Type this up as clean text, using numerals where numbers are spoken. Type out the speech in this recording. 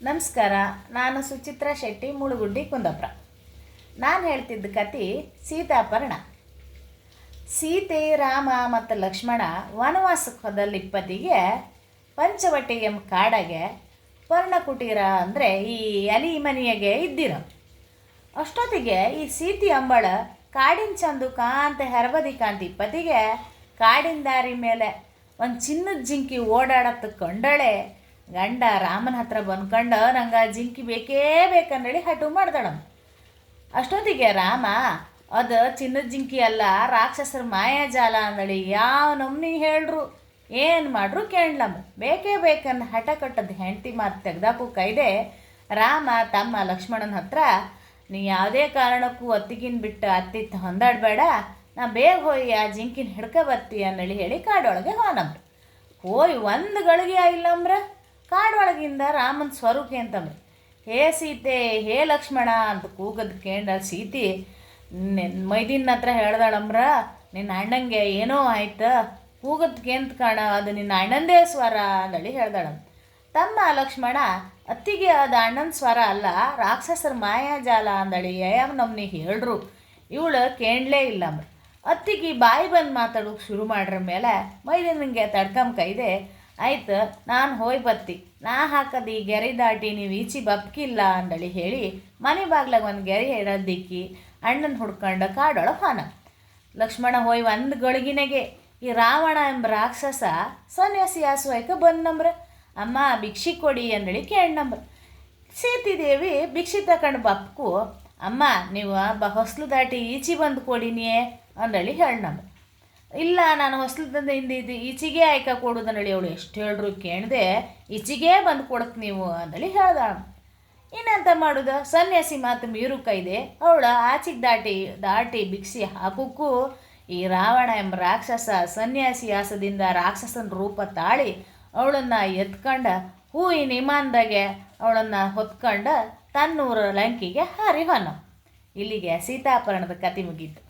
ನಮಸ್ಕಾರ. ನಾನು ಸುಚಿತ್ರಾ ಶೆಟ್ಟಿ, ಮುಳುಗುಡ್ಡಿ, ಕುಂದಾಪುರ. ನಾನು ಹೇಳ್ತಿದ್ದ ಕತೆ ಸೀತಾಪರಣ. ಸೀತೆ, ರಾಮ ಮತ್ತು ಲಕ್ಷ್ಮಣ ವನವಾಸಕ್ಕೆ ಹೋದಲ್ಲಿಪ್ಪತ್ತಿಗೆ ಪಂಚವಟಿ ಎಂಬ ಕಾಡಾಗೆ ಪರ್ಣಕುಟೀರ ಅಂದರೆ ಈ ಅಲಿ ಮನೆಯಾಗೆ ಇದ್ದಿರೋ. ಅಷ್ಟೊತ್ತಿಗೆ ಈ ಸೀತೆ ಅಂಬಳ ಕಾಡಿನ ಚಂದು ಕಾಂತ ಹೆರಬದಿ ಕಾಂತಿ ಇಪ್ಪತ್ತಿಗೆ ಕಾಡಿನ ದಾರಿ ಮೇಲೆ ಒಂದು ಚಿನ್ನದ ಜಿಂಕಿ ಓಡಾಡತ್ತ ಕಂಡಳೆ. ಗಂಡ ರಾಮನ ಹತ್ರ ಬಂದ್ಕೊಂಡು ನಂಗೆ ಜಿಂಕಿ ಬೇಕೇ ಬೇಕಂದೇಳಿ ಹಠು ಮಾಡ್ದಳಮ್ಮ. ಅಷ್ಟೊತ್ತಿಗೆ ರಾಮ ಅದು ಚಿನ್ನದ ಜಿಂಕಿ ಅಲ್ಲ, ರಾಕ್ಷಸರ ಮಾಯಾಜಾಲ ಅಂದಳಿ. ಯಾವ ನಮ್ನಿ ಹೇಳ್ರು ಏನು ಮಾಡ್ರು ಕೇಳಲಮ್ಮ. ಬೇಕೇ ಬೇಕಂದು ಹಠ ಕಟ್ಟದ ಹೆಂಡತಿ ಮಾತು ತೆಗ್ದಾಕು ಕೈದೆ ರಾಮ ತಮ್ಮ ಲಕ್ಷ್ಮಣನ ಹತ್ರ, ನೀ ಯಾವುದೇ ಕಾರಣಕ್ಕೂ ಅತ್ತಿಗಿನ ಬಿಟ್ಟು ಅತ್ತಿತ್ತ ಹೊಂದಾಡಬೇಡ, ನಾ ಬೇಗ ಹೋಗಿ ಆ ಜಿಂಕಿನ ಹಿಡ್ಕೊಬತ್ತಿ ಅಂದೇಳಿ ಹೇಳಿ ಕಾಡೊಳಗೆ ಹೋನಮ್ರ. ಹೋಯ್ ಒಂದು ಗಳಿಗೆ ಇಲ್ಲಂಬ್ರ ಕಾಡೊಳಗಿಂದ ರಾಮನ ಸ್ವರೂಪಿ ಅಂತಂಬ್ರಿ. ಹೇ ಸೀತೆ, ಹೇ ಲಕ್ಷ್ಮಣ ಅಂತ ಕೂಗದ್ ಕೇಂಡ ಸೀತೆ ಮೈದಿನ ಹತ್ರ ಹೇಳ್ದಾಳಂಬ್ರ, ನಿನ್ನ ಅಣ್ಣಂಗೆ ಏನೋ ಆಯ್ತು, ಕೂಗದ್ ಕೇಂತ ಕಾಣ, ಅದು ನಿನ್ನ ಅಣ್ಣಂದೇ ಸ್ವರ ಅಂದಳಿ ಹೇಳ್ದಾಳಮ್ಮ. ತಮ್ಮ ಲಕ್ಷ್ಮಣ, ಅತ್ತಿಗೆ ಅದು ಅಣ್ಣನ ಸ್ವರ ಅಲ್ಲ, ರಾಕ್ಷಸರ ಮಾಯಾಜಾಲ ಅಂದಳಿ ಯಾವ ನಮ್ನಿ ಹೇಳ್ರು. ಇವಳು ಕೇಳಲೇ ಇಲ್ಲಂಬ್ರ. ಅತ್ತಿಗೆ ಬಾಯಿ ಬಂದು ಮಾತಾಡೋಕೆ ಶುರು ಮಾಡ್ರ ಮೇಲೆ ಮೈದಿನಿಗೆ ತಡ್ಕಂಕೈದೆ, ಆಯ್ತು ನಾನು ಹೋಯ್ ಬತ್ತಿ, ನಾ ಹಾಕದು ಈ ಗೆರೆ ದಾಟಿ ನೀವು ಈಚಿ ಬಪ್ಕಿಲ್ಲ ಅಂದಳಿ ಹೇಳಿ ಮನೆ ಬಾಗ್ಲಾಗ ಒಂದು ಗೆರೆ ಇಡೋದಿಕ್ಕಿ ಅಣ್ಣನ ಹುಡ್ಕೊಂಡು ಕಾಡೊಳಗೆ ಹೋನ. ಲಕ್ಷ್ಮಣ ಹೋಯ್ ಒಂದು ಗಳಿಗಿನೆಗೆ ಈ ರಾವಣ ಎಂಬ ರಾಕ್ಷಸ ಸನ್ಯಾಸಿ ಆಸುವಾಯ್ಕ ಬಂದ್ನಂಬ್ರ. ಅಮ್ಮ ಭಿಕ್ಷಿ ಕೊಡಿ ಅಂದಳಿ ಕೇಳ್ನಂಬ್ರ. ಸೀತಾದೇವಿ ಭಿಕ್ಷಿ ತಗೊಂಡು ಬಪ್ಕು, ಅಮ್ಮ ನೀವು ಹೊಸ್ಲು ದಾಟಿ ಈಚಿ ಬಂದು ಕೊಡಿನಿಯೇ ಅಂದಳಿ ಹೇಳ್ನಂಬ್ರ. ಇಲ್ಲ, ನಾನು ಹೊಸ್ಲದಿಂದ ಇದು ಈಚೆಗೆ ಆಯ್ಕ ಕೊಡೋದನ್ನಳಿ. ಅವಳು ಎಷ್ಟು ಹೇಳ್ರು ಕೇಳದೆ ಈಚೆಗೆ ಬಂದು ಕೊಡಕ್ಕೆ ನೀವು ಅಂದಳಿ ಹೇಳ್ದಾಳ. ಇನ್ನಂತ ಮಾಡೋದು, ಸನ್ಯಾಸಿ ಮಾತು ಮೀರು ಕೈದೆ ಅವಳು ಆಚೆಗೆ ದಾಟಿ ಭಿಕ್ಷಿ ಹಾಕೋಕ್ಕೂ ಈ ರಾವಣ ಎಂಬ ರಾಕ್ಷಸ ಸನ್ಯಾಸಿ ಆಸದಿಂದ ರಾಕ್ಷಸನ ರೂಪ ತಾಳಿ ಅವಳನ್ನು ಎತ್ಕೊಂಡು ಹೂವಿನ ವಿಮಾನದಾಗೆ ಅವಳನ್ನು ಹೊತ್ಕೊಂಡು ತನ್ನೂರ ಲಂಕಿಗೆ ಹಾರಿ ಹೊನ್ನ. ಇಲ್ಲಿಗೆ ಸೀತಾಪರಣದ ಕತೆ ಮುಗೀತು.